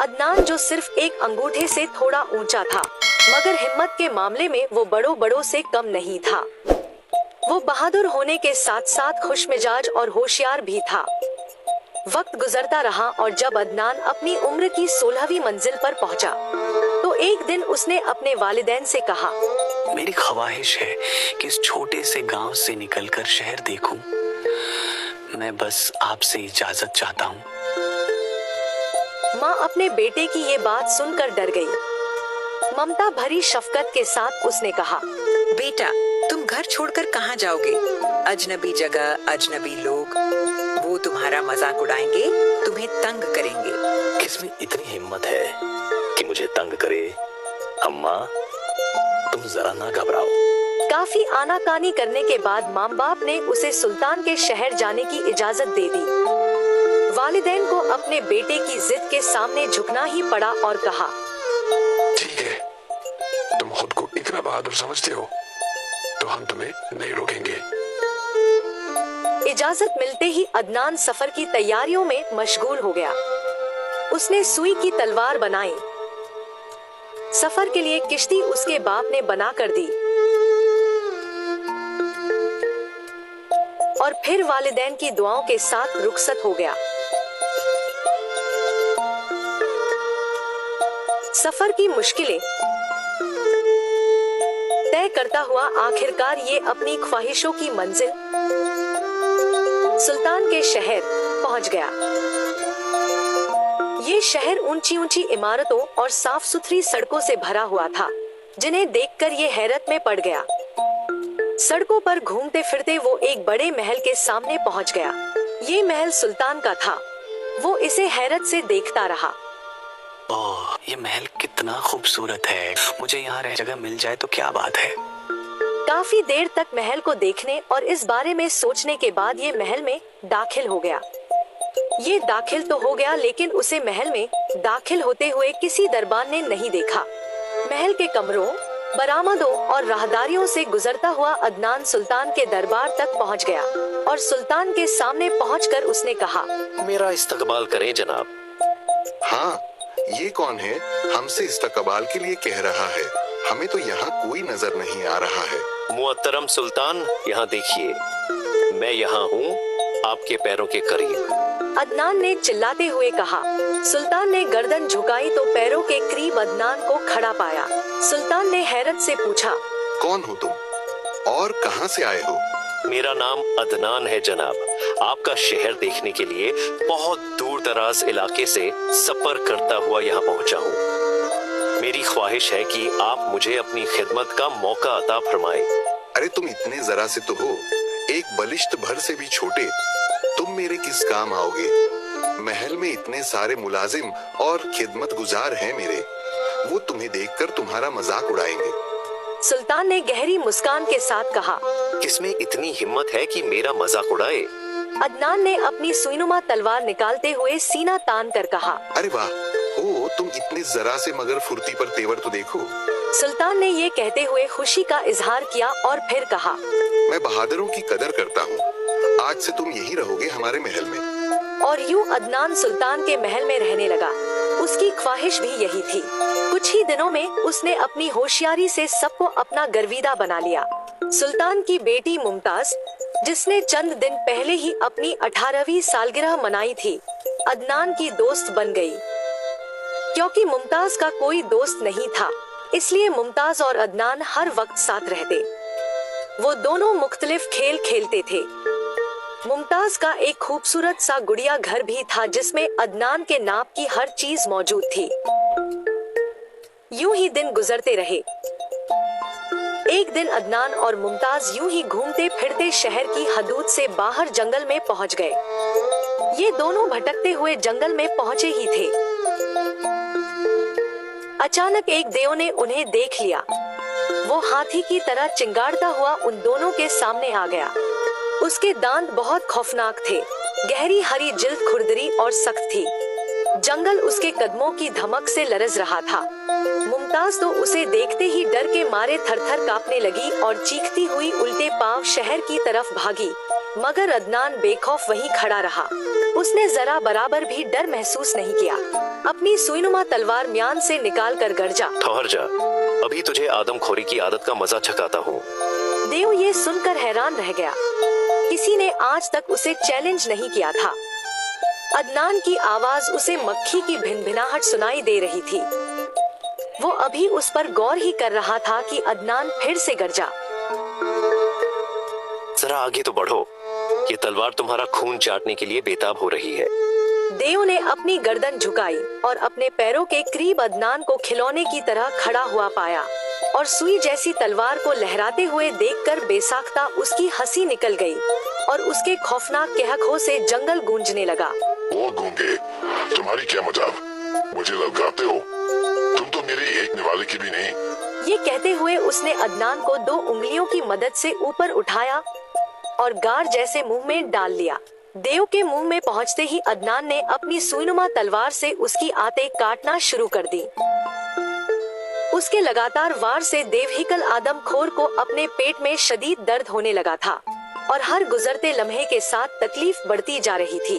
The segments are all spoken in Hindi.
अदनान जो सिर्फ एक अंगूठे से थोड़ा ऊंचा था, मगर हिम्मत के मामले में वो बड़ों बड़ों से कम नहीं था। वो बहादुर होने के साथ साथ खुशमिजाज और होशियार भी था। वक्त गुजरता रहा और जब अदनान अपनी उम्र की 16वीं मंजिल पर पहुंचा, तो एक दिन उसने अपने वालिदैन से कहा, मेरी ख्वाहिश है कि इस छोटे से गांव से निकलकर शहर देखूं। मैं बस आपसे इजाजत चाहता हूँ। माँ अपने बेटे की ये बात सुनकर डर गई। ममता भरी शफकत के साथ उसने कहा, बेटा, तुम घर छोड़कर कहाँ जाओगे? अजनबी जगह, अजनबी लोग, वो तुम्हारा मजाक उड़ाएंगे, तुम्हें तंग करेंगे। किसमें इतनी हिम्मत है कि मुझे तंग करे? अम्मा, तुम जरा ना घबराओ। काफी आनाकानी करने के बाद माँ बाप ने उसे सुल्तान के शहर जाने की इजाजत दे दी। वालिदैन को अपने बेटे की जिद के सामने झुकना ही पड़ा और कहा, ठीक है, तुम खुद को इतना बहादुर समझते हो तो हम तुम्हें नहीं रोकेंगे। इजाजत मिलते ही अदनान सफर की तैयारियों में मशगूल हो गया। उसने सुई की तलवार बनाई। सफर के लिए किश्ती उसके बाप ने बना कर दी और फिर वालिदैन की दुआओं के साथ रुखसत हो गया। सफर की मुश्किलें तय करता हुआ आखिरकार ये अपनी ख्वाहिशों की मंजिल सुल्तान के शहर पहुंच गया। ये शहर ऊंची ऊंची इमारतों और साफ सुथरी सड़कों से भरा हुआ था, जिन्हें देखकर ये हैरत में पड़ गया। सड़कों पर घूमते फिरते वो एक बड़े महल के सामने पहुंच गया। ये महल सुल्तान का था। वो इसे हैरत से देखता रहा। ओह, ये महल कितना खूबसूरत है। मुझे यहाँ रह जगह मिल जाए तो क्या बात है। काफी देर तक महल को देखने और इस बारे में सोचने के बाद ये महल में दाखिल हो गया। ये दाखिल तो हो गया, लेकिन उसे महल में दाखिल होते हुए किसी दरबान ने नहीं देखा। महल के कमरों, बरामदों और राहदारियों से गुजरता हुआ अदनान सुल्तान के दरबार तक पहुंच गया और सुल्तान के सामने पहुंचकर उसने कहा, मेरा इस्तकबाल करें जनाब। हाँ, ये कौन है? हमसे इस्तकबाल के लिए कह रहा है। हमें तो यहाँ कोई नजर नहीं आ रहा है। मुअत्तरम सुल्तान, यहाँ देखिए, मैं यहाँ हूँ, आपके पैरों के करीब। अदनान ने चिल्लाते हुए कहा। सुल्तान ने गर्दन झुकाई तो पैरों के करीब अदनान को खड़ा पाया। सुल्तान ने हैरत से पूछा, कौन हो तुम और कहाँ से आए हो? मेरा नाम अदनान है जनाब। आपका शहर देखने के लिए बहुत दूर दराज इलाके से सफर करता हुआ यहाँ पहुँचा हूँ। मेरी ख्वाहिश है कि आप मुझे अपनी खिदमत का मौका अता फरमाएं। अरे तुम इतने जरा से तो हो, एक बलिष्ठ भर से भी छोटे। तुम मेरे किस काम आओगे? महल में इतने सारे मुलाजिम और खिदमत गुजार हैं मेरे, वो तुम्हें देखकर तुम्हारा मजाक उड़ाएंगे। सुल्तान ने गहरी मुस्कान के साथ कहा। किसमें इतनी हिम्मत है कि मेरा मजाक उड़ाए? अदनान ने अपनी सुईनुमा तलवार निकालते हुए सीना तान कर कहा, अरे वाह, ओ तुम इतने जरा से मगर फुर्ती पर तेवर तो देखो। सुल्तान ने ये कहते हुए खुशी का इजहार किया और फिर कहा, मैं बहादुरों की कदर करता हूँ। आज से तुम यहीं रहोगे हमारे महल में। और यूं अदनान सुल्तान के महल में रहने लगा। उसकी ख्वाहिश भी यही थी। कुछ ही दिनों में उसने अपनी होशियारी से सबको अपना गर्विदा बना लिया। सुल्तान की बेटी मुमताज, जिसने चंद दिन पहले ही अपनी 18वीं सालगिरह मनाई थी, अदनान की दोस्त बन गई। क्योंकि मुमताज का कोई दोस्त नहीं था, इसलिए मुमताज और अदनान हर वक्त साथ रहते। वो दोनों मुख्तलिफ खेल खेलते थे। मुमताज का एक खूबसूरत सा गुड़िया घर भी था, जिसमें अदनान के नाप की हर चीज मौजूद थी। यूं ही दिन गुजरते रहे। एक दिन अदनान और मुमताज यूं ही घूमते फिरते शहर की हदूद से बाहर जंगल में पहुंच गए। ये दोनों भटकते हुए जंगल में पहुंचे ही थे। अचानक एक देव ने उन्हें देख लिया। वो हाथी की तरह चिंगाड़ता हुआ उन दोनों के सामने आ गया। उसके दांत बहुत खौफनाक थे। गहरी हरी जिल्द खुरदरी और सख्त थी। जंगल उसके कदमों की धमक से लरज रहा था। मुमताज तो उसे देखते ही डर के मारे थरथर कांपने लगी और चीखती हुई उल्टे पांव शहर की तरफ भागी, मगर अदनान बेखौफ वहीं खड़ा रहा। उसने जरा बराबर भी डर महसूस नहीं किया। अपनी सुईनुमा तलवार म्यान से निकाल कर गरजा, ठहर जा, अभी तुझे आदमखोरी की आदत का मजा चखाता हूँ। देव ये सुनकर हैरान रह गया। किसी ने आज तक उसे चैलेंज नहीं किया था। अदनान की आवाज उसे मक्खी की भिनभिनाहट सुनाई दे रही थी। वो अभी उस पर गौर ही कर रहा था कि अदनान फिर से गरजा। जरा आगे तो बढ़ो, ये तलवार तुम्हारा खून चाटने के लिए बेताब हो रही है। देव ने अपनी गर्दन झुकाई और अपने पैरों के करीब अदनान को खिलौने की तरह खड़ा हुआ पाया और सुई जैसी तलवार को लहराते हुए देखकर बेसाख्ता उसकी हंसी निकल गई और उसके खौफनाक कहकों से जंगल गूंजने लगा। ओ गूंगे, तुम्हारी क्या मजाल, मुझे ललकारते हो? तुम तो मेरे एक निवाले की भी नहीं। ये कहते हुए उसने अदनान को 2 उंगलियों की मदद से ऊपर उठाया और गार जैसे मुंह में डाल लिया। देव के मुंह में पहुंचते ही अदनान ने अपनी सुईनुमा तलवार से उसकी आंतें काटना शुरू कर दी। उसके लगातार वार से देवहिकल आदमखोर को अपने पेट में शदीद दर्द होने लगा था और हर गुजरते लम्हे के साथ तकलीफ बढ़ती जा रही थी।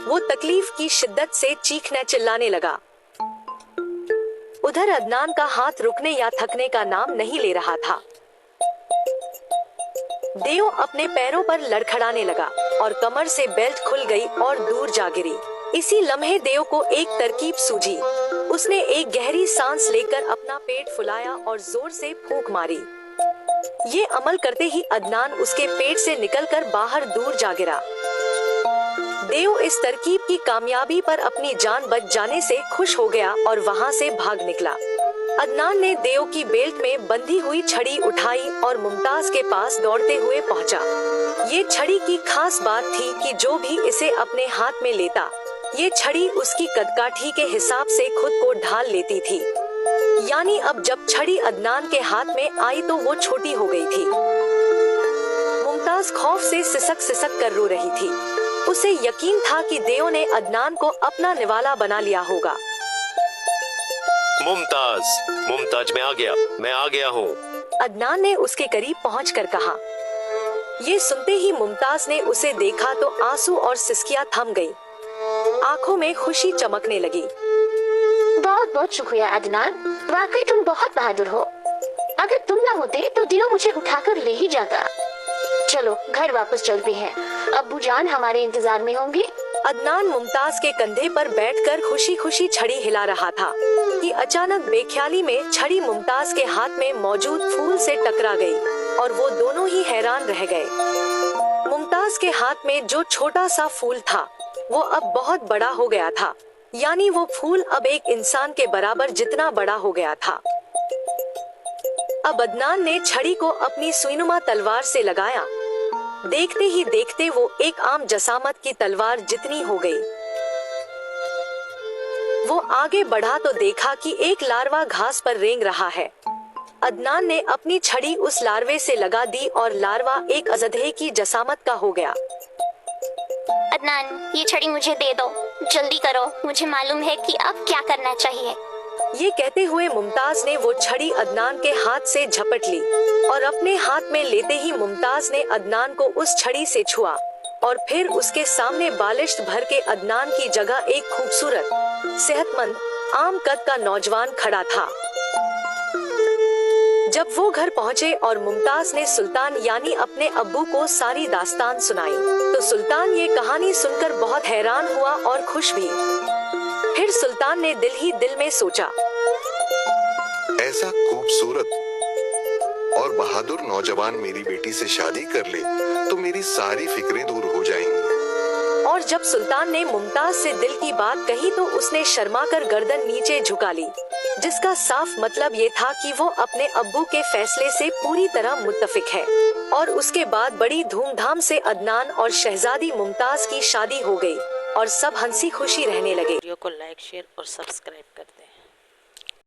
वो तकलीफ की शिद्दत से चीखने चिल्लाने लगा। उधर अदनान का हाथ रुकने या थकने का नाम नहीं ले रहा था। देव अपने पैरों पर लड़खड़ाने लगा और कमर से बेल्ट खुल गई और दूर जा गिरी। इसी लम्हे देव को एक तरकीब सूझी। उसने एक गहरी सांस लेकर अपना पेट फुलाया और जोर से फूंक मारी। ये अमल करते ही अदनान उसके पेट से निकलकर बाहर दूर जा गिरा। देव इस तरकीब की कामयाबी पर अपनी जान बच जाने से खुश हो गया और वहां से भाग निकला। अदनान ने देव की बेल्ट में बंधी हुई छड़ी उठाई और मुमताज के पास दौड़ते हुए पहुंचा। ये छड़ी की खास बात थी कि जो भी इसे अपने हाथ में लेता, ये छड़ी उसकी कदकाठी के हिसाब से खुद को ढाल लेती थी। यानी अब जब छड़ी अदनान के हाथ में आई तो वो छोटी हो गई थी। मुमताज खौफ से सिसक सिसक कर रो रही थी। उसे यकीन था कि देव ने अदनान को अपना निवाला बना लिया होगा। मुमताज मैं आ गया हूँ। अदनान ने उसके करीब पहुंचकर कहा। ये सुनते ही मुमताज ने उसे देखा तो आंसू और सिसकियां थम गई। आंखों में खुशी चमकने लगी। बहुत बहुत शुक्रिया अदनान, वाकई तुम बहुत बहादुर हो। अगर तुम ना होते तो दिनो मुझे उठाकर ले ही जाता। चलो घर वापस चलते हैं, अब्बू जान हमारे इंतजार में होंगे। अदनान मुमताज के कंधे पर बैठकर खुशी खुशी छड़ी हिला रहा था कि अचानक बेख्याली में छड़ी मुमताज के हाथ में मौजूद फूल से टकरा गई और वो दोनों ही हैरान रह गए। मुमताज के हाथ में जो छोटा सा फूल था वो अब बहुत बड़ा हो गया था। यानी वो फूल अब एक इंसान के बराबर जितना बड़ा हो गया था। अब अदनान ने छड़ी को अपनी सुईनुमा तलवार से लगाया। देखते ही देखते वो एक आम जसामत की तलवार जितनी हो गई। वो आगे बढ़ा तो देखा कि एक लार्वा घास पर रेंग रहा है। अदनान ने अपनी छड़ी उस लार्वे से लगा दी और लार्वा एक अजदहे की जसामत का हो गया। अदनान, ये छड़ी मुझे दे दो, जल्दी करो, मुझे मालूम है कि अब क्या करना चाहिए। ये कहते हुए मुमताज ने वो छड़ी अदनान के हाथ से झपट ली और अपने हाथ में लेते ही मुमताज ने अदनान को उस छड़ी से छुआ और फिर उसके सामने बालिश्त भर के अदनान की जगह एक खूबसूरत, सेहतमंद, आम कद का नौजवान खड़ा था। जब वो घर पहुँचे और मुमताज ने सुल्तान यानी अपने अब्बू को सारी दास्तान सुनाई तो सुल्तान ये कहानी सुनकर बहुत हैरान हुआ और खुश भी। फिर सुल्तान ने दिल ही दिल में सोचा, ऐसा खूबसूरत और बहादुर नौजवान मेरी बेटी से शादी कर ले तो मेरी सारी फिक्रें दूर हो जाएंगी। और जब सुल्तान ने मुमताज से दिल की बात कही तो उसने शर्माकर गर्दन नीचे झुका ली, जिसका साफ मतलब ये था कि वो अपने अब्बू के फैसले से पूरी तरह मुत्तफिक है। और उसके बाद बड़ी धूमधाम से अदनान और शहजादी मुमताज की शादी हो गई और सब हंसी खुशी रहने लगे। वीडियो को लाइक, शेयर और सब्सक्राइब करते हैं।